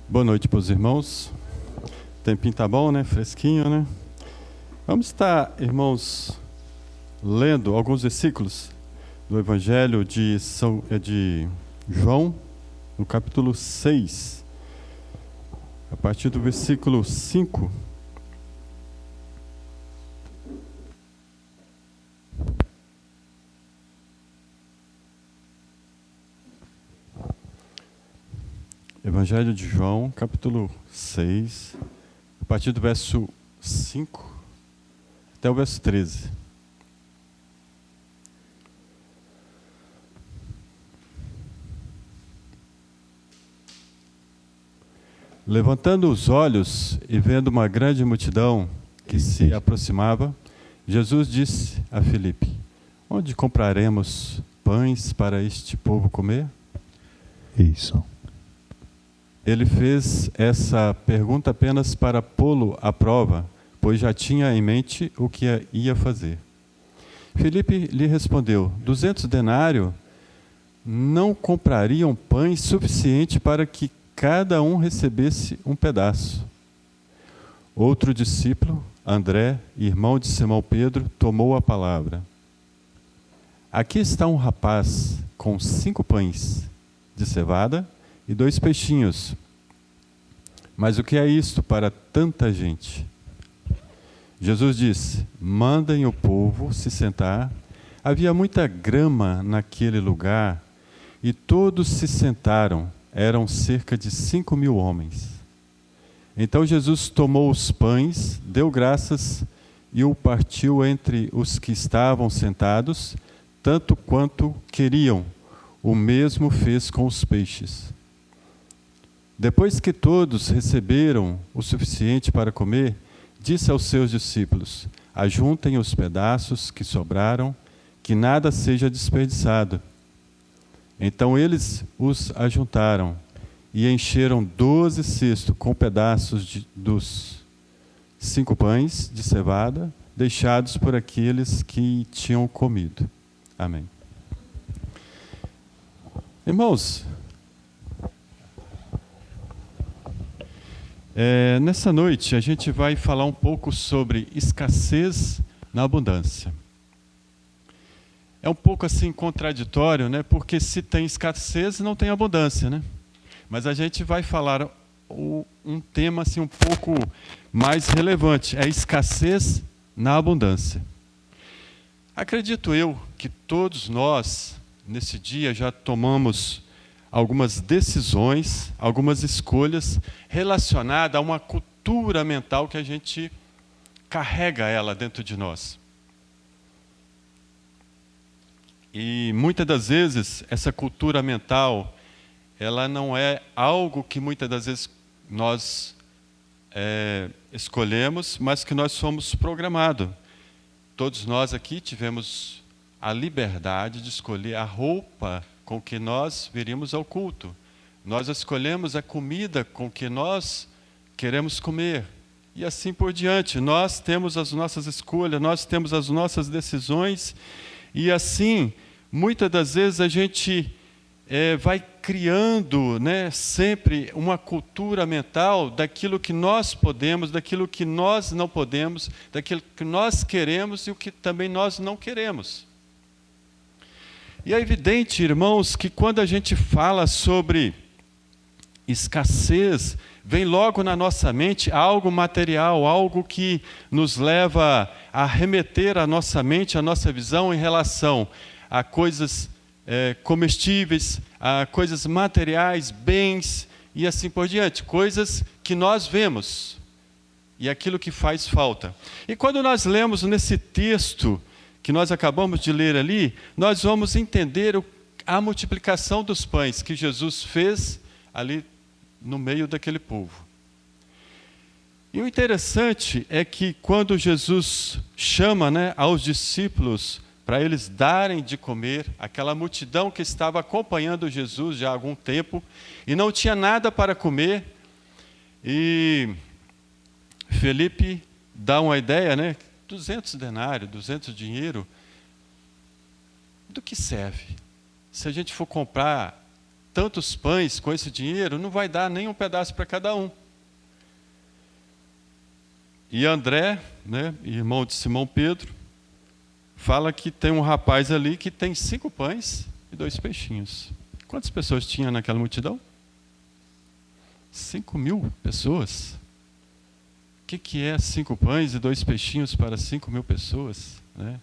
Boa noite para os irmãos. O tempinho tá bom, né? Fresquinho, né? Vamos estar, irmãos, lendo alguns versículos do Evangelho de João, no capítulo 6, a partir do versículo 5. Evangelho de João, capítulo 6, a partir do verso 5 até o verso 13. Levantando os olhos e vendo uma grande multidão que se aproximava, Jesus disse a Filipe: onde compraremos pães para este povo comer? Isso. Ele fez essa pergunta apenas para pô-lo à prova, pois já tinha em mente o que ia fazer. Filipe lhe respondeu: 200 denários não comprariam pães suficiente para que cada um recebesse um pedaço. Outro discípulo, André, irmão de Simão Pedro, tomou a palavra. Aqui está um rapaz com 5 pães de cevada e 2 peixinhos. Mas o que é isto para tanta gente? Jesus disse: mandem o povo se sentar. Havia muita grama naquele lugar e todos se sentaram. Eram cerca de 5.000 homens. Então Jesus tomou os pães, deu graças e o partiu entre os que estavam sentados, tanto quanto queriam. O mesmo fez com os peixes. Depois que todos receberam o suficiente para comer, disse aos seus discípulos: ajuntem os pedaços que sobraram, que nada seja desperdiçado. Então eles os ajuntaram e encheram 12 cestos com pedaços dos 5 pães de cevada, deixados por aqueles que tinham comido. Amém. Irmãos, nessa noite a gente vai falar um pouco sobre escassez na abundância. É um pouco assim contraditório, né? Porque se tem escassez, não tem abundância, né? Mas a gente vai falar um tema assim um pouco mais relevante, é escassez na abundância. Acredito eu que todos nós, nesse dia, já tomamos algumas decisões, algumas escolhas relacionadas a uma cultura mental que a gente carrega ela dentro de nós. E muitas das vezes essa cultura mental, ela não é algo que muitas das vezes nós escolhemos, mas que nós somos programados. Todos nós aqui tivemos a liberdade de escolher a roupa com que nós viríamos ao culto. Nós escolhemos a comida com que nós queremos comer. E assim por diante. Nós temos as nossas escolhas, nós temos as nossas decisões. E assim, muitas das vezes a gente vai criando, né, sempre uma cultura mental daquilo que nós podemos, daquilo que nós não podemos, daquilo que nós queremos e o que também nós não queremos. E é evidente, irmãos, que quando a gente fala sobre escassez, vem logo na nossa mente algo material, algo que nos leva a remeter a nossa mente, a nossa visão em relação a coisas comestíveis, a coisas materiais, bens e assim por diante, coisas que nós vemos e aquilo que faz falta. E quando nós lemos nesse texto que nós acabamos de ler ali, nós vamos entender a multiplicação dos pães que Jesus fez ali no meio daquele povo. E o interessante é que quando Jesus chama, né, aos discípulos para eles darem de comer, aquela multidão que estava acompanhando Jesus já há algum tempo e não tinha nada para comer, e Felipe dá uma ideia, né? 200 denários, 200 dinheiro, do que serve? Se a gente for comprar tantos pães com esse dinheiro, não vai dar nem um pedaço para cada um. E André, né, irmão de Simão Pedro, fala que tem um rapaz ali que tem 5 pães e 2 peixinhos. Quantas pessoas tinha naquela multidão? 5.000 pessoas. O que é 5 pães e 2 peixinhos para 5.000 pessoas? Né?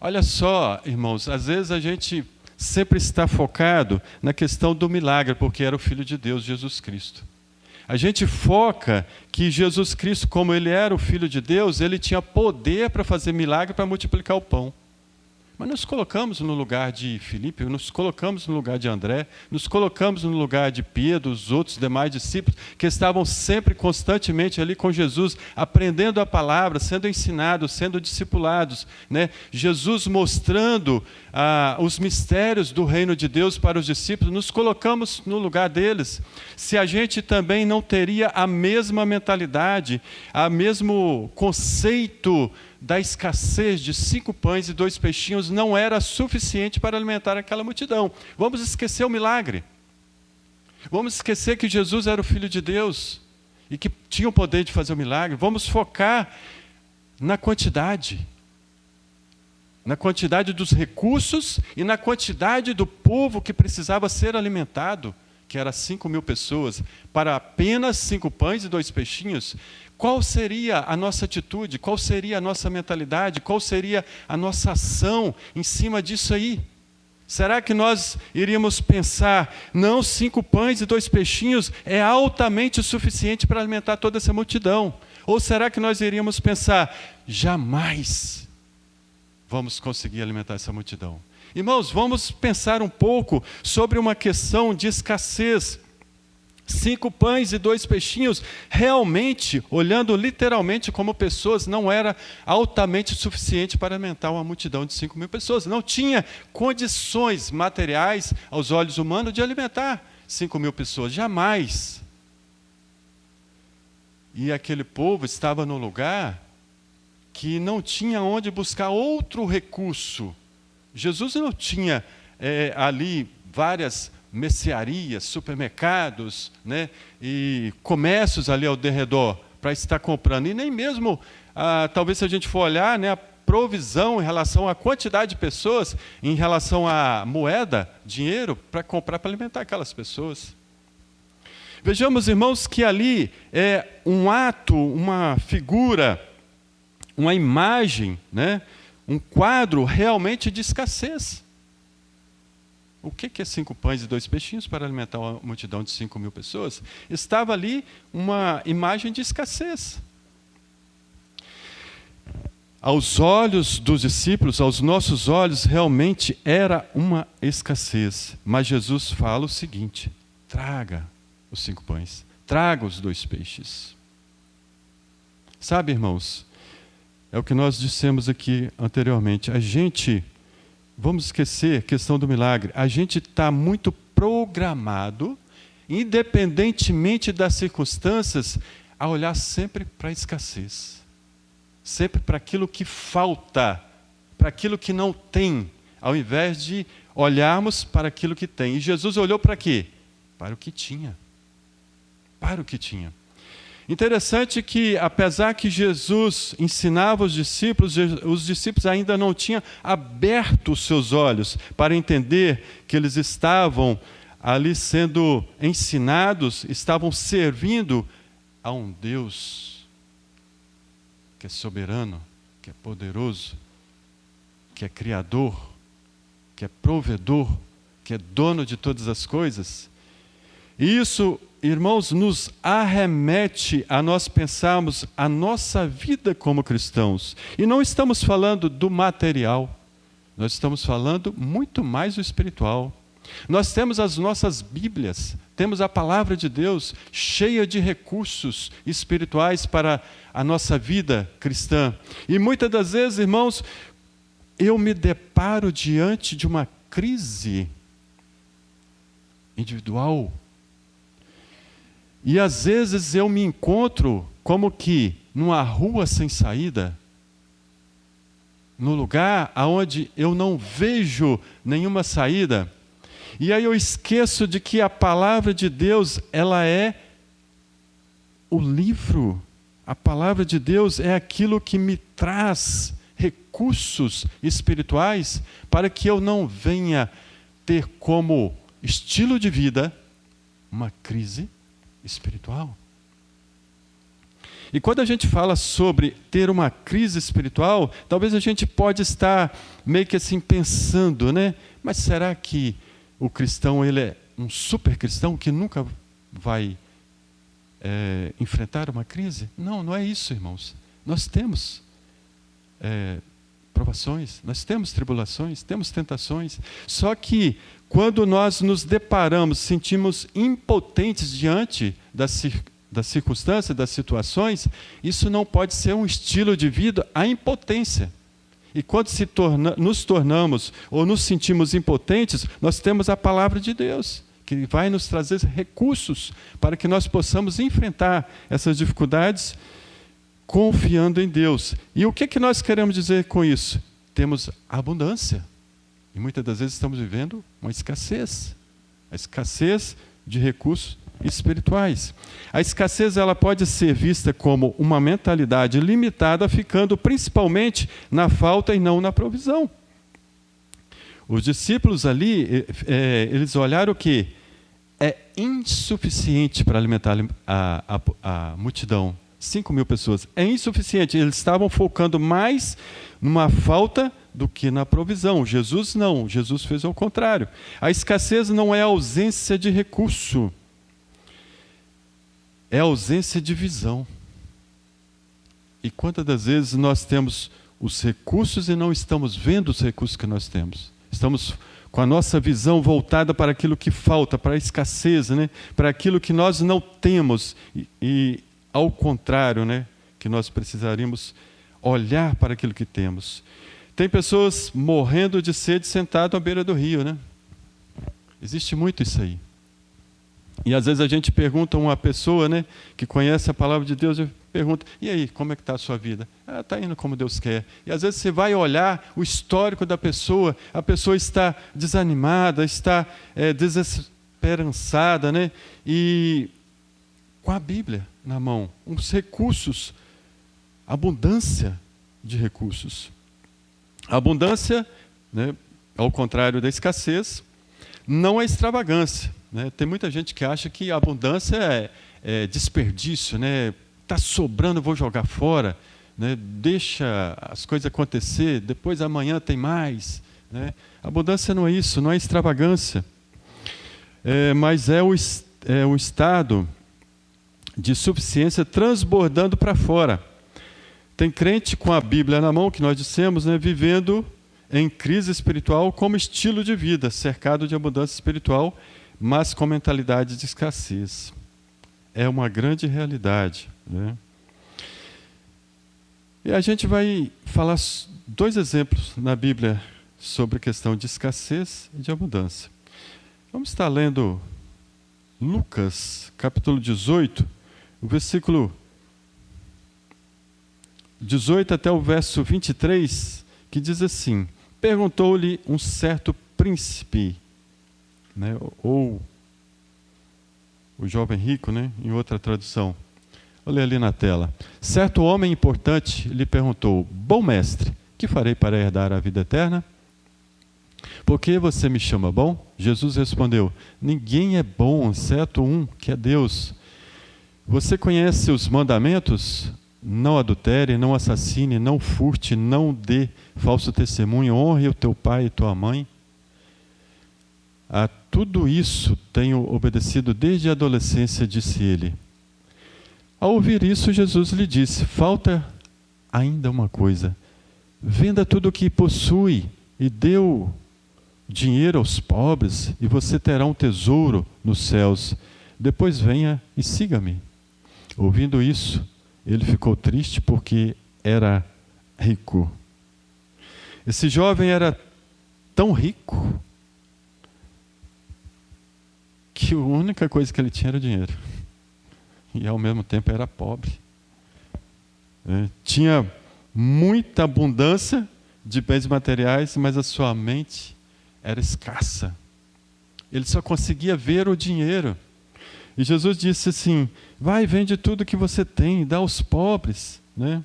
Olha só, irmãos, às vezes a gente sempre está focado na questão do milagre, porque era o Filho de Deus, Jesus Cristo. A gente foca que Jesus Cristo, como ele era o Filho de Deus, ele tinha poder para fazer milagre, para multiplicar o pão. Mas nos colocamos no lugar de Filipe, nos colocamos no lugar de André, nos colocamos no lugar de Pedro, os outros demais discípulos, que estavam sempre, constantemente ali com Jesus, aprendendo a palavra, sendo ensinados, sendo discipulados, né? Jesus mostrando os mistérios do reino de Deus para os discípulos, nos colocamos no lugar deles. Se a gente também não teria a mesma mentalidade, o mesmo conceito da escassez de 5 pães e 2 peixinhos, não era suficiente para alimentar aquela multidão. Vamos esquecer o milagre. Vamos esquecer que Jesus era o Filho de Deus e que tinha o poder de fazer o milagre. Vamos focar na quantidade dos recursos e na quantidade do povo que precisava ser alimentado, que era 5.000 pessoas, para apenas 5 pães e 2 peixinhos. Qual seria a nossa atitude? Qual seria a nossa mentalidade? Qual seria a nossa ação em cima disso aí? Será que nós iríamos pensar, não, 5 pães e 2 peixinhos é altamente suficiente para alimentar toda essa multidão? Ou será que nós iríamos pensar, jamais vamos conseguir alimentar essa multidão? Irmãos, vamos pensar um pouco sobre uma questão de escassez. 5 pães e 2 peixinhos, realmente, olhando literalmente como pessoas, não era altamente suficiente para alimentar uma multidão de 5.000 pessoas. Não tinha condições materiais, aos olhos humanos, de alimentar 5.000 pessoas. Jamais. E aquele povo estava num lugar que não tinha onde buscar outro recurso. Jesus não tinha ali várias mercearias, supermercados, né, e comércios ali ao redor para estar comprando. E nem mesmo, talvez se a gente for olhar, né, a provisão em relação à quantidade de pessoas, em relação à moeda, dinheiro, para comprar, para alimentar aquelas pessoas. Vejamos, irmãos, que ali é um ato, uma figura, uma imagem, né, um quadro realmente de escassez. O que é 5 pães e 2 peixinhos para alimentar uma multidão de 5.000 pessoas? Estava ali uma imagem de escassez. Aos olhos dos discípulos, aos nossos olhos, realmente era uma escassez. Mas Jesus fala o seguinte: traga os 5 pães, traga os 2 peixes. Sabe, irmãos, é o que nós dissemos aqui anteriormente. Vamos esquecer a questão do milagre. A gente está muito programado, independentemente das circunstâncias, a olhar sempre para a escassez. Sempre para aquilo que falta, para aquilo que não tem, ao invés de olharmos para aquilo que tem. E Jesus olhou para quê? Para o que tinha. Para o que tinha. Interessante que, apesar que Jesus ensinava os discípulos ainda não tinham aberto os seus olhos para entender que eles estavam ali sendo ensinados, estavam servindo a um Deus que é soberano, que é poderoso, que é criador, que é provedor, que é dono de todas as coisas. E isso, irmãos, nos arremete a nós pensarmos a nossa vida como cristãos. E não estamos falando do material, nós estamos falando muito mais do espiritual. Nós temos as nossas Bíblias, temos a palavra de Deus cheia de recursos espirituais para a nossa vida cristã. E muitas das vezes, irmãos, eu me deparo diante de uma crise individual. E às vezes eu me encontro como que numa rua sem saída, no lugar onde eu não vejo nenhuma saída. E aí eu esqueço de que a palavra de Deus, ela é o livro. A palavra de Deus é aquilo que me traz recursos espirituais para que eu não venha ter como estilo de vida uma crise espiritual. E quando a gente fala sobre ter uma crise espiritual, talvez a gente pode estar meio que assim pensando, né? Mas será que o cristão ele é um super cristão que nunca vai enfrentar uma crise? Não, não é isso, irmãos. Nós temos provações, nós temos tribulações, temos tentações. Só que quando nós nos deparamos, sentimos impotentes diante das circunstâncias, das situações, isso não pode ser um estilo de vida, a impotência. E quando nos tornamos ou nos sentimos impotentes, nós temos a palavra de Deus, que vai nos trazer recursos para que nós possamos enfrentar essas dificuldades confiando em Deus. E o que nós queremos dizer com isso? Temos abundância. E muitas das vezes estamos vivendo uma escassez. A escassez de recursos espirituais. A escassez ela pode ser vista como uma mentalidade limitada, ficando principalmente na falta e não na provisão. Os discípulos ali, eles olharam o que é insuficiente para alimentar a multidão. 5.000 pessoas. É insuficiente. Eles estavam focando mais numa falta do que na provisão. Jesus não. Jesus fez ao contrário. A escassez não é a ausência de recurso. É a ausência de visão. E quantas das vezes nós temos os recursos e não estamos vendo os recursos que nós temos? Estamos com a nossa visão voltada para aquilo que falta, para a escassez, né? Para aquilo que nós não temos. E ao contrário, né? Que nós precisaríamos olhar para aquilo que temos. Tem pessoas morrendo de sede sentado à beira do rio, né? Existe muito isso aí. E às vezes a gente pergunta a uma pessoa, né, que conhece a palavra de Deus, e pergunta, e aí, como é que está a sua vida? Está indo como Deus quer. E às vezes você vai olhar o histórico da pessoa, a pessoa está desanimada, está desesperançada, né? E com a Bíblia na mão, uns recursos, abundância de recursos. A abundância, né, ao contrário da escassez, não é extravagância. Né? Tem muita gente que acha que a abundância é desperdício, né? Está sobrando, vou jogar fora, né? Deixa as coisas acontecer, depois amanhã tem mais. Né? A abundância não é isso, não é extravagância, mas é o estado de suficiência transbordando para fora. Tem crente com a Bíblia na mão, que nós dissemos, né? Vivendo em crise espiritual como estilo de vida, cercado de abundância espiritual, mas com mentalidade de escassez. É uma grande realidade. Né? E a gente vai falar 2 exemplos na Bíblia sobre a questão de escassez e de abundância. Vamos estar lendo Lucas, capítulo 18, o versículo 18 até o verso 23, que diz assim: perguntou-lhe um certo príncipe, né, ou o jovem rico, né, em outra tradução. Olha ali na tela. Certo homem importante lhe perguntou: bom mestre, que farei para herdar a vida eterna? Por que você me chama bom? Jesus respondeu: ninguém é bom, exceto um, que é Deus. Você conhece os mandamentos? Não adultere, não assassine, não furte, não dê falso testemunho, honre o teu pai e tua mãe. A tudo isso tenho obedecido desde a adolescência, disse ele. Ao ouvir isso, Jesus lhe disse: falta ainda uma coisa. Venda tudo o que possui e dê o dinheiro aos pobres, e você terá um tesouro nos céus. Depois venha e siga-me. Ouvindo isso, ele ficou triste porque era rico. Esse jovem era tão rico que a única coisa que ele tinha era dinheiro. E ao mesmo tempo era pobre. Tinha muita abundância de bens materiais, mas a sua mente era escassa. Ele só conseguia ver o dinheiro. E Jesus disse assim: vai, vende tudo que você tem, dá aos pobres, né?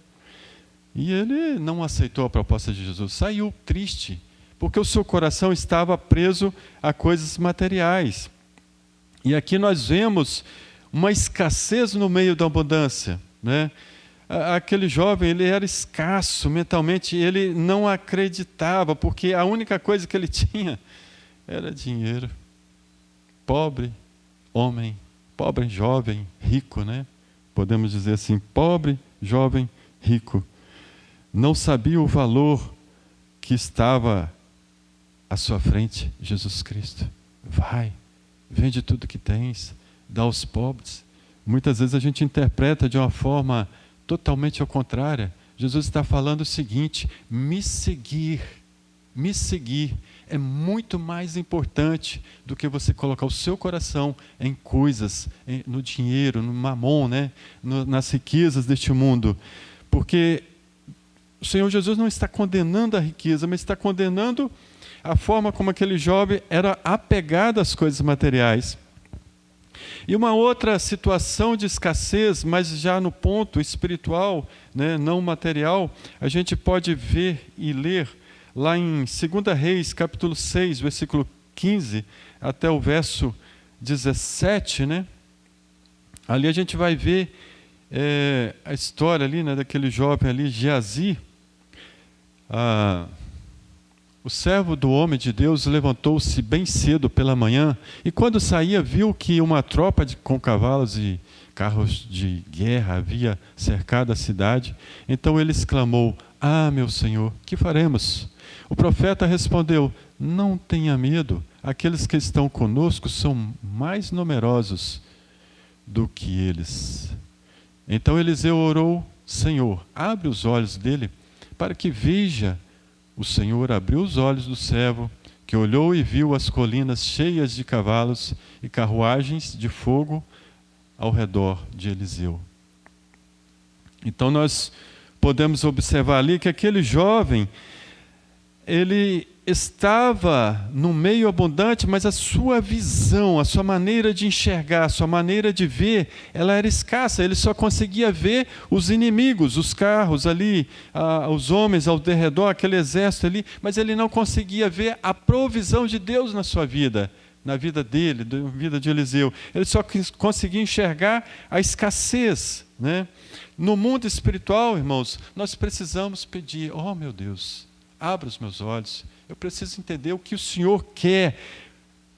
E ele não aceitou a proposta de Jesus, saiu triste, porque o seu coração estava preso a coisas materiais. E aqui nós vemos uma escassez no meio da abundância, né? Aquele jovem, ele era escasso mentalmente, ele não acreditava, porque a única coisa que ele tinha era dinheiro. Pobre homem, pobre jovem, rico, né? Podemos dizer assim, pobre jovem, rico. Não sabia o valor que estava à sua frente, Jesus Cristo. Vai, vende tudo que tens, dá aos pobres. Muitas vezes a gente interpreta de uma forma totalmente ao contrário. Jesus está falando o seguinte: me seguir é muito mais importante do que você colocar o seu coração em coisas, no dinheiro, no mamon, né? Nas riquezas deste mundo. Porque o Senhor Jesus não está condenando a riqueza, mas está condenando a forma como aquele jovem era apegado às coisas materiais. E uma outra situação de escassez, mas já no ponto espiritual, né, não material, a gente pode ver e ler lá em 2 Reis, capítulo 6, versículo 15, até o verso 17, né? Ali a gente vai ver a história ali, né, daquele jovem ali, Geazi. O servo do homem de Deus levantou-se bem cedo pela manhã e, quando saía, viu que uma tropa com cavalos e carros de guerra havia cercado a cidade. Então ele exclamou: ah, meu senhor, que faremos? O profeta respondeu: não tenha medo, aqueles que estão conosco são mais numerosos do que eles. Então Eliseu orou: Senhor, abre os olhos dele para que veja. O Senhor abriu os olhos do servo, que olhou e viu as colinas cheias de cavalos e carruagens de fogo ao redor de Eliseu. Então nós podemos observar ali que aquele jovem, ele estava no meio abundante, mas a sua visão, a sua maneira de enxergar, a sua maneira de ver, ela era escassa. Ele só conseguia ver os inimigos, os carros ali, os homens ao redor, aquele exército ali, mas ele não conseguia ver a provisão de Deus na sua vida, na vida dele, na vida de Eliseu. Ele só conseguia enxergar a escassez, né? No mundo espiritual, irmãos, nós precisamos pedir: oh meu Deus, abra os meus olhos. Eu preciso entender o que o Senhor quer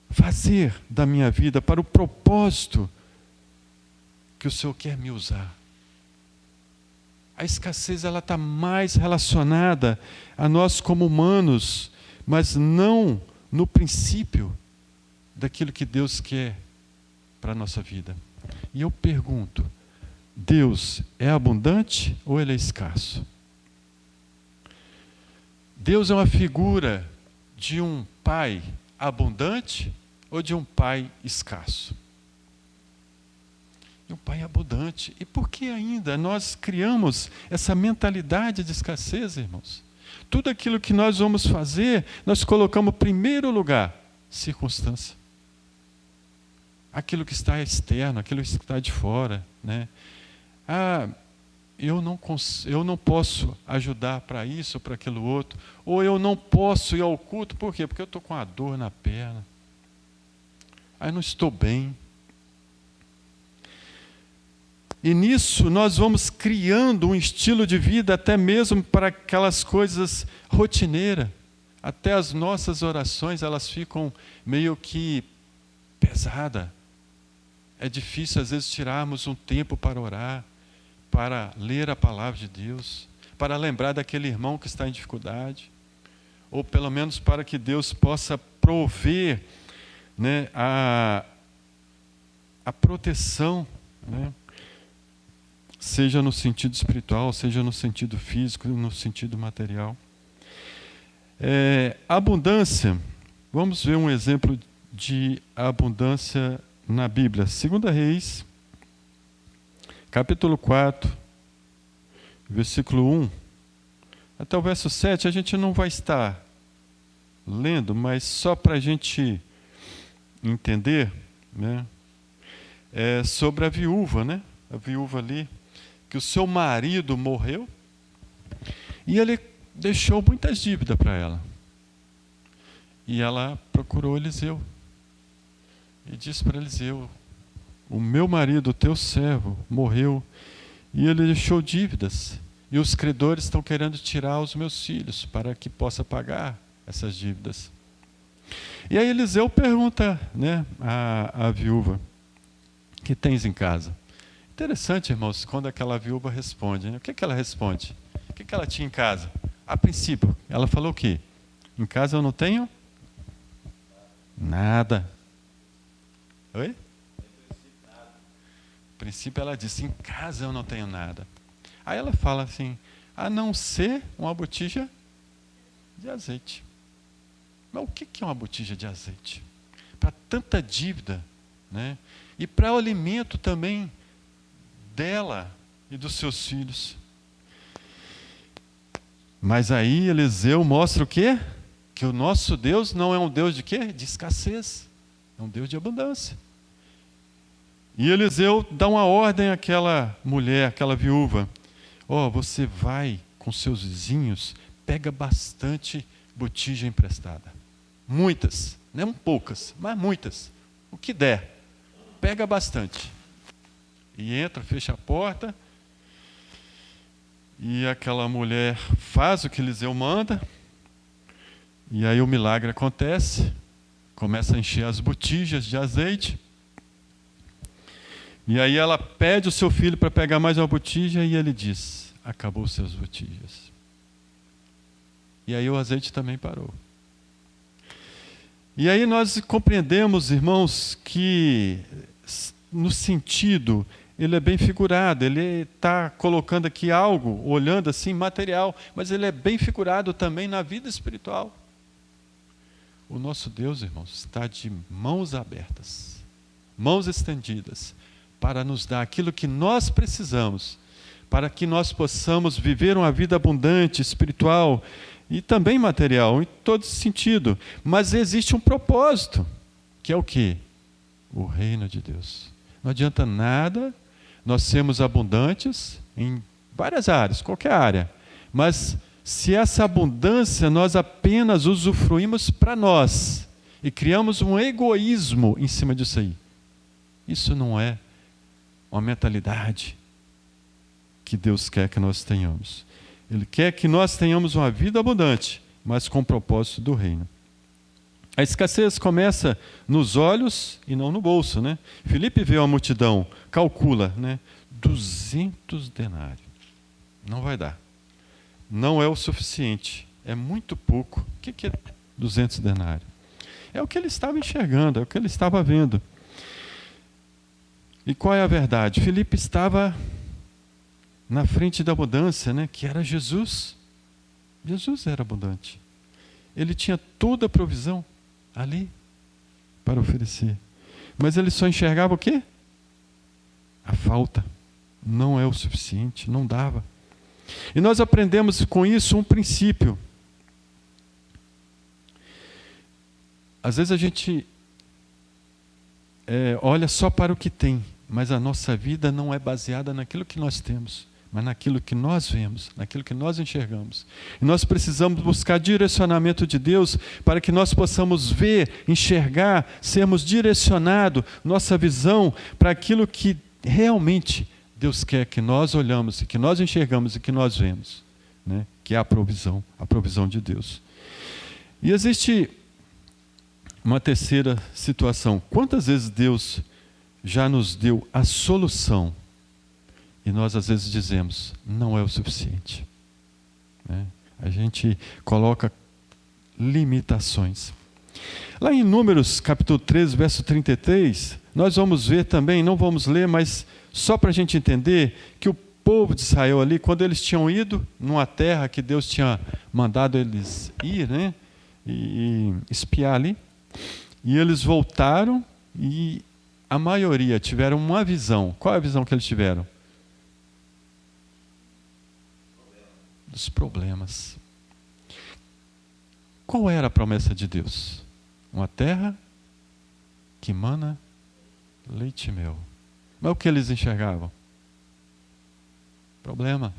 fazer da minha vida, para o propósito que o Senhor quer me usar. A escassez, ela está mais relacionada a nós como humanos, mas não no princípio daquilo que Deus quer para a nossa vida. E eu pergunto: Deus é abundante ou Ele é escasso? Deus é uma figura de um pai abundante ou de um pai escasso? De um pai abundante. E por que ainda nós criamos essa mentalidade de escassez, irmãos? Tudo aquilo que nós vamos fazer, nós colocamos em primeiro lugar circunstância. Aquilo que está externo, aquilo que está de fora, né? Eu não posso ajudar para isso ou para aquilo outro, ou eu não posso ir ao culto. Por quê? Porque eu estou com uma dor na perna, aí não estou bem. E nisso nós vamos criando um estilo de vida até mesmo para aquelas coisas rotineiras. Até as nossas orações, elas ficam meio que pesadas. É difícil às vezes tirarmos um tempo para orar, para ler a palavra de Deus, para lembrar daquele irmão que está em dificuldade, ou pelo menos para que Deus possa prover, né, a proteção, né, seja no sentido espiritual, seja no sentido físico, no sentido material. Abundância, vamos ver um exemplo de abundância na Bíblia. 2 Reis, capítulo 4, versículo 1, até o verso 7, a gente não vai estar lendo, mas só para a gente entender, né, é sobre a viúva, né? A viúva ali, que o seu marido morreu e ele deixou muitas dívidas para ela. E ela procurou Eliseu e disse para Eliseu: o meu marido, o teu servo, morreu e ele deixou dívidas. E os credores estão querendo tirar os meus filhos para que possa pagar essas dívidas. E aí Eliseu pergunta, né, à viúva: o que tens em casa? Interessante, irmãos, quando aquela viúva responde, né? O que ela responde? O que ela tinha em casa? A princípio, ela falou o quê? Em casa eu não tenho nada. Oi? A princípio ela disse: em casa eu não tenho nada. Aí ela fala assim: a não ser uma botija de azeite. Mas o que é uma botija de azeite? Para tanta dívida, né? E para o alimento também dela e dos seus filhos. Mas aí Eliseu mostra o quê? Que o nosso Deus não é um Deus de quê? De escassez. É um Deus de abundância. E Eliseu dá uma ordem àquela mulher, àquela viúva: você vai com seus vizinhos, pega bastante botija emprestada. Muitas, não poucas, mas muitas. O que der, pega bastante. E entra, fecha a porta, e aquela mulher faz o que Eliseu manda, e aí o milagre acontece, começa a encher as botijas de azeite, e aí ela pede o seu filho para pegar mais uma botija, e ele diz: acabou os seus botijas. E aí o azeite também parou. E aí nós compreendemos, irmãos, que no sentido, ele é bem figurado, ele está colocando aqui algo, olhando assim, material, mas ele é bem figurado também na vida espiritual. O nosso Deus, irmãos, está de mãos abertas, mãos estendidas, para nos dar aquilo que nós precisamos, para que nós possamos viver uma vida abundante, espiritual e também material, em todo sentido. Mas existe um propósito, que é o quê? O reino de Deus. Não adianta nada nós sermos abundantes em várias áreas, qualquer área, mas se essa abundância nós apenas usufruímos para nós e criamos um egoísmo em cima disso aí, isso não é uma mentalidade que Deus quer que nós tenhamos. Ele quer que nós tenhamos uma vida abundante, mas com o propósito do reino. A escassez começa nos olhos e não no bolso, né? Filipe vê uma multidão, calcula, né? 200 denários. Não vai dar. Não é o suficiente. É muito pouco. O que é 200 denários? É o que ele estava enxergando, é o que ele estava vendo. E qual é a verdade? Filipe estava na frente da abundância, né? Que era Jesus. Jesus era abundante. Ele tinha toda a provisão ali para oferecer. Mas ele só enxergava o quê? A falta. Não é o suficiente, não dava. E nós aprendemos com isso um princípio. Às vezes a gente olha só para o que tem, mas a nossa vida não é baseada naquilo que nós temos, mas naquilo que nós vemos, naquilo que nós enxergamos. E nós precisamos buscar direcionamento de Deus para que nós possamos ver, enxergar, sermos direcionados, nossa visão para aquilo que realmente Deus quer que nós olhamos e que nós enxergamos e que nós vemos, né? Que é a provisão de Deus. E existe uma terceira situação. Quantas vezes Deus já nos deu a solução e nós às vezes dizemos, não é o suficiente, né? A gente coloca limitações. Lá em Números, capítulo 13, verso 33, nós vamos ver também, não vamos ler, mas só para a gente entender que o povo de Israel ali, quando eles tinham ido numa terra que Deus tinha mandado eles ir, né, e espiar ali, e eles voltaram e a maioria tiveram uma visão. Qual é a visão que eles tiveram? Dos problemas. Qual era a promessa de Deus? Uma terra que mana leite e mel. Mas o que eles enxergavam? Problema,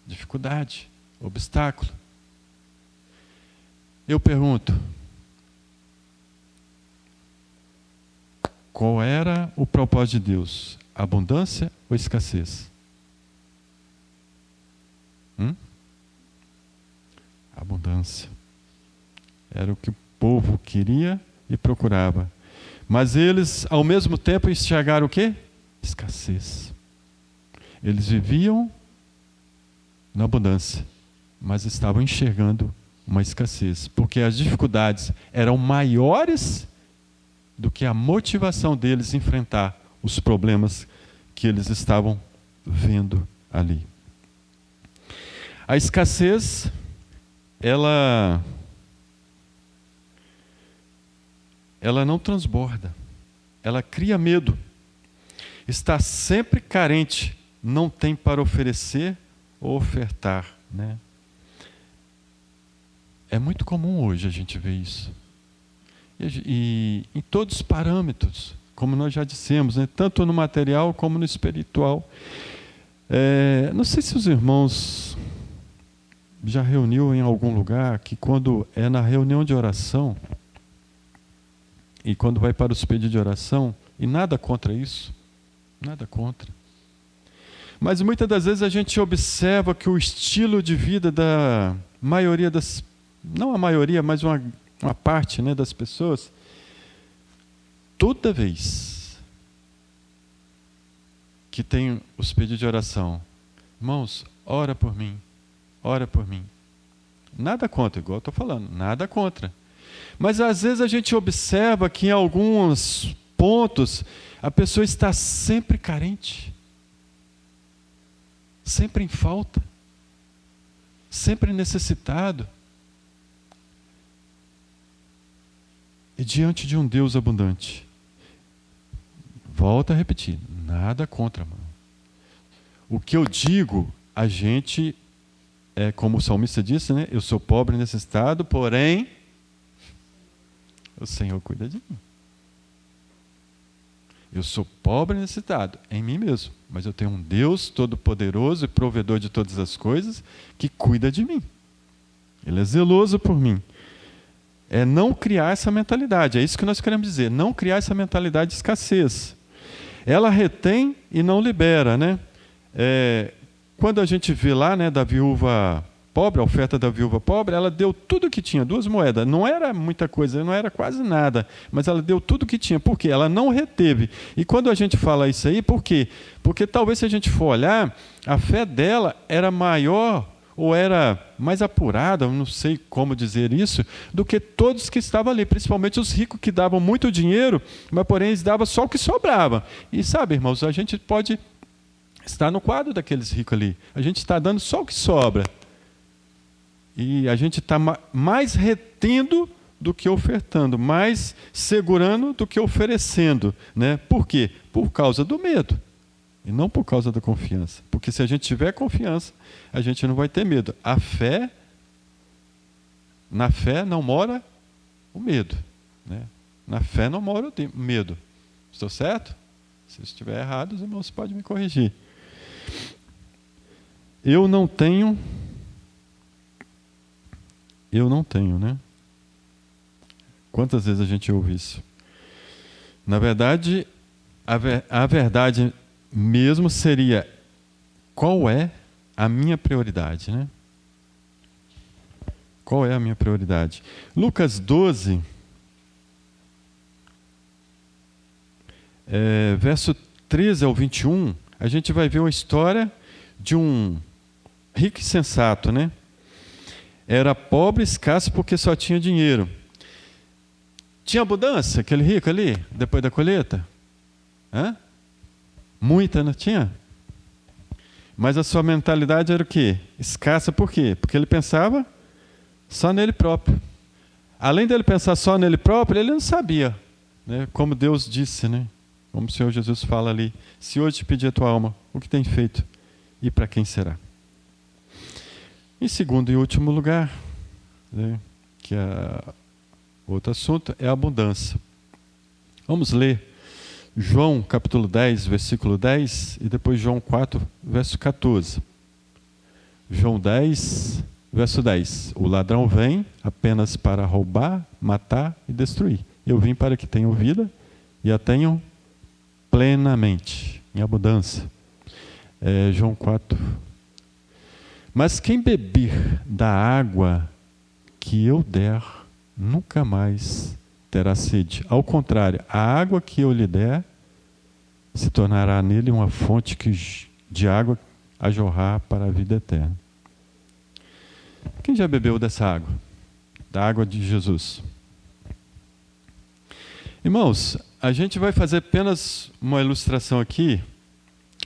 dificuldade, obstáculo. Eu pergunto, qual era o propósito de Deus? Abundância ou escassez? Abundância. Era o que o povo queria e procurava. Mas eles, ao mesmo tempo, enxergaram o quê? Escassez. Eles viviam na abundância, mas estavam enxergando uma escassez, porque as dificuldades eram maiores do que a motivação deles enfrentar os problemas que eles estavam vendo ali. A escassez, ela não transborda, ela cria medo. Está sempre carente, não tem para oferecer ou ofertar, né? É muito comum hoje a gente ver isso. E em todos os parâmetros, como nós já dissemos, né? Tanto no material como no espiritual. Não sei se os irmãos já reuniu em algum lugar que quando é na reunião de oração e quando vai para os pedidos de oração, e nada contra isso, nada contra. Mas muitas das vezes a gente observa que o estilo de vida da maioria das, não a maioria, mas uma parte, né, das pessoas, toda vez que tem os pedidos de oração, irmãos, ora por mim, ora por mim. Nada contra, igual eu estou falando, nada contra. Mas às vezes a gente observa que em alguns pontos a pessoa está sempre carente, sempre em falta, sempre necessitado. E diante de um Deus abundante, volto a repetir, nada contra, mano. O que eu digo, a gente, como o salmista disse, né? Eu sou pobre e necessitado, porém, o Senhor cuida de mim. Eu sou pobre e necessitado em mim mesmo, mas eu tenho um Deus todo-poderoso e provedor de todas as coisas que cuida de mim. Ele é zeloso por mim. É não criar essa mentalidade, é isso que nós queremos dizer, não criar essa mentalidade de escassez. Ela retém e não libera, né? Quando a gente vê lá, né, da viúva pobre, a oferta da viúva pobre, ela deu tudo o que tinha, 2 moedas, não era muita coisa, não era quase nada, mas ela deu tudo o que tinha, por quê? Ela não reteve. E quando a gente fala isso aí, por quê? Porque talvez se a gente for olhar, a fé dela era maior, ou era mais apurada, não sei como dizer isso, do que todos que estavam ali, principalmente os ricos que davam muito dinheiro, mas porém eles davam só o que sobrava. E sabe, irmãos, a gente pode estar no quadro daqueles ricos ali, a gente está dando só o que sobra. E a gente está mais retendo do que ofertando, mais segurando do que oferecendo, né? Por quê? Por causa do medo. E não por causa da confiança. Porque se a gente tiver confiança, a gente não vai ter medo. Na fé não mora o medo, né? Na fé não mora o medo. Estou certo? Se estiver errado, os irmãos podem me corrigir. Eu não tenho, né? Quantas vezes a gente ouve isso? Na verdade, a verdade mesmo seria qual é a minha prioridade, né? Qual é a minha prioridade? Lucas 12, verso 13 ao 21, a gente vai ver uma história de um rico e sensato, né? Era pobre e escasso porque só tinha dinheiro. Tinha abundância, aquele rico ali, depois da colheita? Muita, não tinha? Mas a sua mentalidade era o quê? Escassa por quê? Porque ele pensava só nele próprio. Além dele pensar só nele próprio, ele não sabia, né? Como Deus disse, né? Como o Senhor Jesus fala ali, se hoje te pedir a tua alma, o que tem feito e para quem será? Em segundo e último lugar, né, que é outro assunto, é a abundância. Vamos ler João capítulo 10, versículo 10 e depois João 4, verso 14. João 10, verso 10. O ladrão vem apenas para roubar, matar e destruir. Eu vim para que tenham vida e a tenham plenamente, em abundância. João 4. Mas quem beber da água que eu der, nunca mais terá sede. Ao contrário, a água que eu lhe der se tornará nele uma fonte de água a jorrar para a vida eterna. Quem já bebeu dessa água? Da água de Jesus? Irmãos, a gente vai fazer apenas uma ilustração aqui.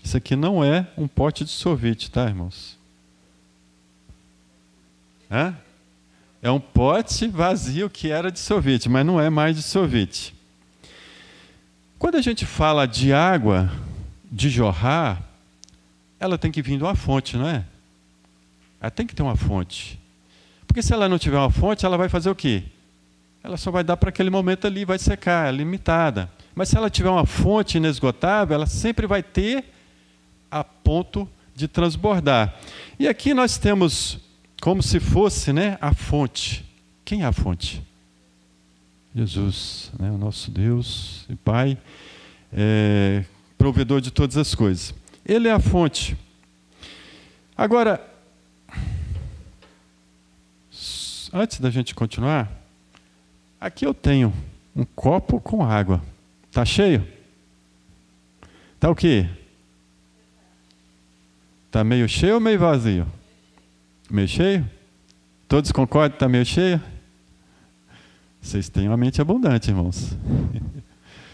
Isso aqui não é um pote de sorvete, tá, irmãos? É um pote vazio que era de sorvete, mas não é mais de sorvete. Quando a gente fala de água, de jorrar, ela tem que vir de uma fonte, não é? Ela tem que ter uma fonte. Porque se ela não tiver uma fonte, ela vai fazer o quê? Ela só vai dar para aquele momento ali, vai secar, é limitada. Mas se ela tiver uma fonte inesgotável, ela sempre vai ter a ponto de transbordar. E aqui nós temos como se fosse, né, a fonte. Quem é a fonte? Jesus, né, o nosso Deus e Pai, provedor de todas as coisas. Ele é a fonte. Agora, antes da gente continuar, aqui eu tenho um copo com água. Está cheio? Está o quê? Está meio cheio ou meio vazio? Meio cheio? Todos concordam que está meio cheio? Vocês têm uma mente abundante, irmãos.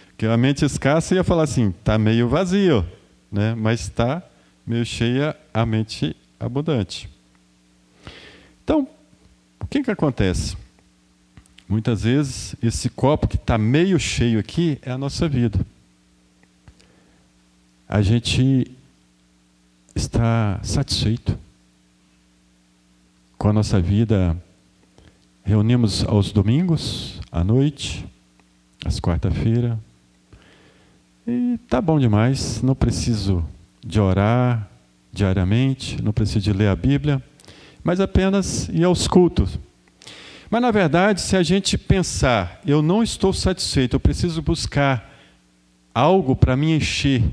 Porque a mente escassa ia falar assim, está meio vazio, né? Mas está meio cheia a mente abundante. Então, o que acontece? Muitas vezes, esse copo que está meio cheio aqui é a nossa vida. A gente está satisfeito com a nossa vida. Reunimos aos domingos, à noite, às quarta-feira. E tá bom demais, não preciso de orar diariamente, não preciso de ler a Bíblia, mas apenas ir aos cultos. Mas, na verdade, se a gente pensar, eu não estou satisfeito, eu preciso buscar algo para me encher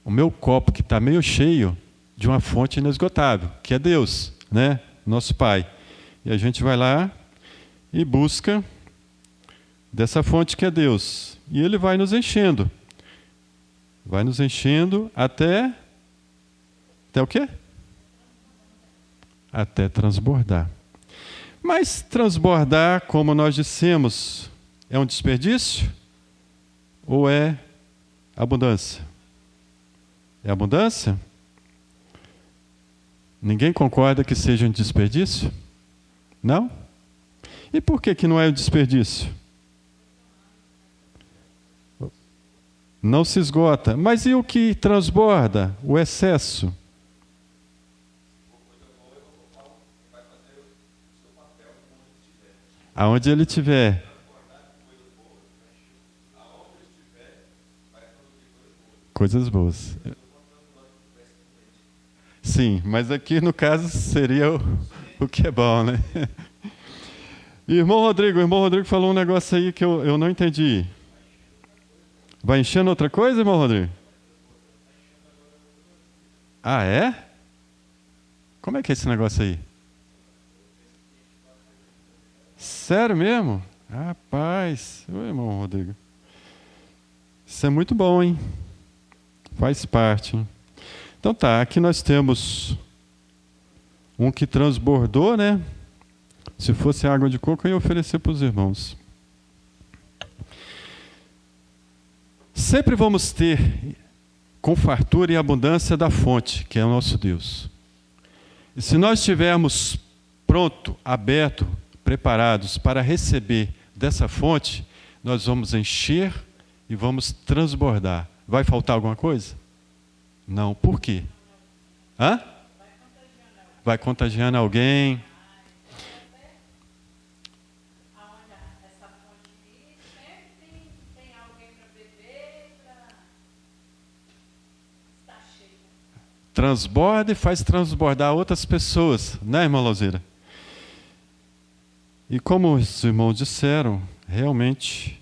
o meu copo, que está meio cheio, de uma fonte inesgotável, que é Deus, né? Nosso Pai. E a gente vai lá e busca dessa fonte que é Deus. E Ele vai nos enchendo. Vai nos enchendo até o quê? Até transbordar. Mas transbordar, como nós dissemos, é um desperdício? Ou é abundância? É abundância? Ninguém concorda que seja um desperdício? Não? E por que não é um desperdício? Não se esgota. Mas e o que transborda? O excesso? Aonde ele estiver. Coisas boas. Sim, mas aqui no caso seria o que é bom, né? Irmão Rodrigo falou um negócio aí que eu não entendi. Vai enchendo outra coisa, irmão Rodrigo? Ah, é? Como é que é esse negócio aí? Sério mesmo? Rapaz, ô, irmão Rodrigo. Isso é muito bom, hein? Faz parte, hein? Então tá, aqui nós temos um que transbordou, né? Se fosse água de coco, eu ia oferecer para os irmãos. Sempre vamos ter com fartura e abundância da fonte, que é o nosso Deus. E se nós estivermos pronto, aberto, preparados para receber dessa fonte, nós vamos encher e vamos transbordar. Vai faltar alguma coisa? Não. Por quê? Vai contagiando alguém. transborda e faz transbordar outras pessoas, né, irmã Lauzeira? E como os irmãos disseram, realmente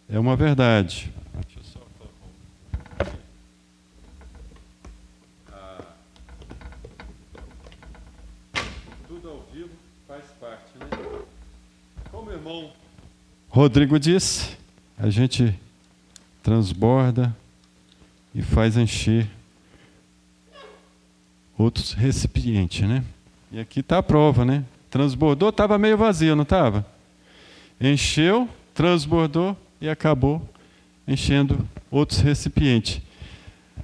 é uma verdade. Deixa eu só colocar. Tudo ao vivo faz parte, né? Como o irmão Rodrigo disse, a gente transborda e faz encher outros recipientes, né? E aqui está a prova, né? Transbordou, estava meio vazio, não estava? Encheu, transbordou e acabou enchendo outros recipientes.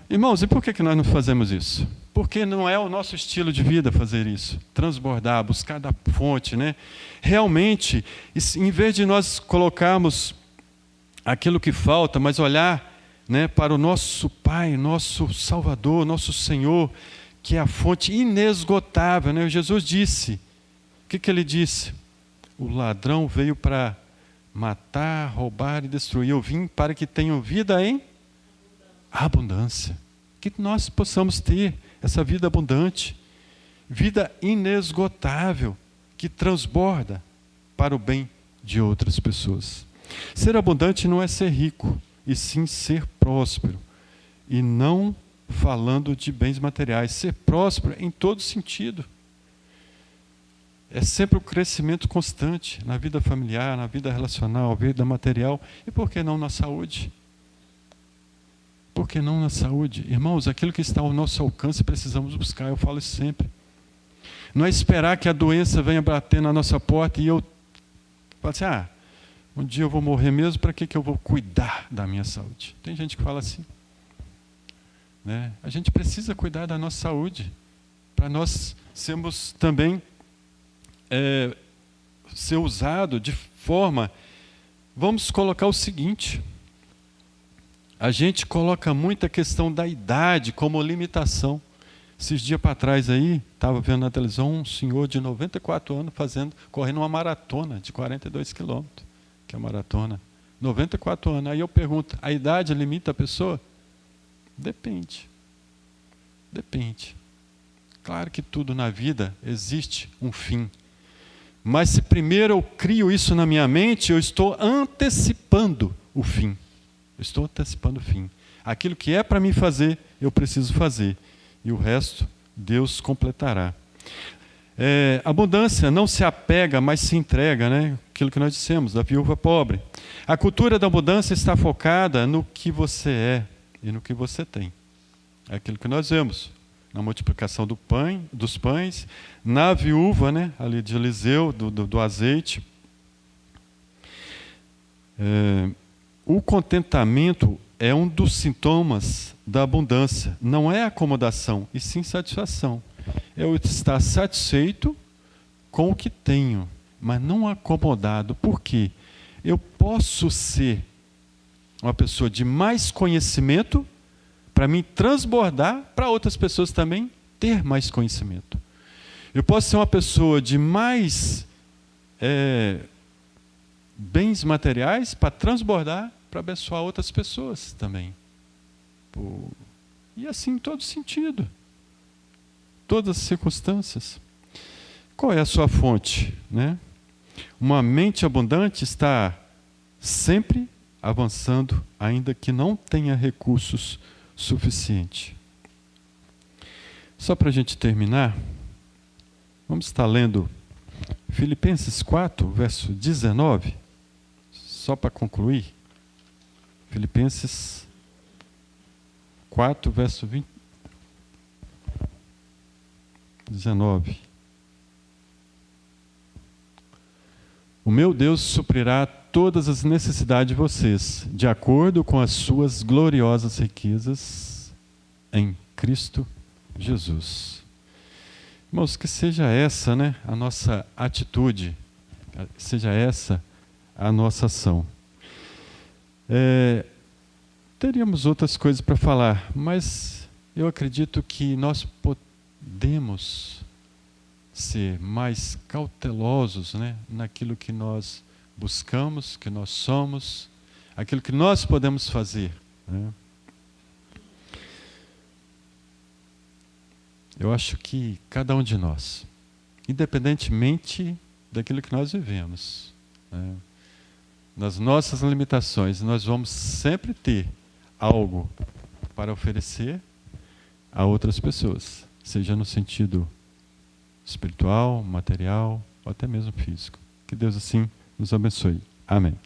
Irmãos, e por que nós não fazemos isso? Porque não é o nosso estilo de vida fazer isso. Transbordar, buscar da fonte, né? Realmente, em vez de nós colocarmos aquilo que falta, mas olhar, né, para o nosso Pai, nosso Salvador, nosso Senhor, que é a fonte inesgotável, né? Jesus disse, o que ele disse? O ladrão veio para matar, roubar e destruir. Eu vim para que tenham vida em abundância. Que nós possamos ter essa vida abundante, vida inesgotável, que transborda para o bem de outras pessoas. Ser abundante não é ser rico, e sim ser próspero. E não falando de bens materiais, ser próspero em todo sentido. É sempre o crescimento constante na vida familiar, na vida relacional, na vida material. E por que não na saúde? Por que não na saúde? Irmãos, aquilo que está ao nosso alcance precisamos buscar, eu falo isso sempre. Não é esperar que a doença venha bater na nossa porta e eu falo assim, um dia eu vou morrer mesmo, para que eu vou cuidar da minha saúde? Tem gente que fala assim. Né? A gente precisa cuidar da nossa saúde, para nós sermos também, ser usado de forma... Vamos colocar o seguinte... A gente coloca muita questão da idade como limitação. Esses dias para trás aí, estava vendo na televisão um senhor de 94 anos correndo uma maratona de 42 quilômetros, que é a maratona. 94 anos. Aí eu pergunto, a idade limita a pessoa? Depende. Depende. Claro que tudo na vida existe um fim. Mas se primeiro eu crio isso na minha mente, eu estou antecipando o fim. Eu estou antecipando o fim. Aquilo que é para mim fazer, eu preciso fazer. E o resto, Deus completará. Abundância não se apega, mas se entrega, né? Aquilo que nós dissemos, da viúva pobre. A cultura da abundância está focada no que você é e no que você tem. É aquilo que nós vemos. Na multiplicação dos pães, na viúva, né? Ali de Eliseu, do azeite. O contentamento é um dos sintomas da abundância. Não é acomodação, e sim satisfação. Eu estar satisfeito com o que tenho, mas não acomodado. Por quê? Eu posso ser uma pessoa de mais conhecimento para me transbordar para outras pessoas também ter mais conhecimento. Eu posso ser uma pessoa de mais bens materiais para transbordar, para abençoar outras pessoas também. E assim em todo sentido. Todas as circunstâncias. Qual é a sua fonte? Né? Uma mente abundante está sempre avançando, ainda que não tenha recursos suficientes. Só para a gente terminar, vamos estar lendo Filipenses 4, verso 19, só para concluir. Filipenses 4, verso 19. O meu Deus suprirá todas as necessidades de vocês, de acordo com as suas gloriosas riquezas em Cristo Jesus. Irmãos, que seja essa, né, a nossa atitude, seja essa a nossa ação. Teríamos outras coisas para falar, mas eu acredito que nós podemos ser mais cautelosos, né, naquilo que nós buscamos, que nós somos, aquilo que nós podemos fazer. Né? Eu acho que cada um de nós, independentemente daquilo que nós vivemos, né, nas nossas limitações, nós vamos sempre ter algo para oferecer a outras pessoas, seja no sentido espiritual, material ou até mesmo físico. Que Deus assim nos abençoe. Amém.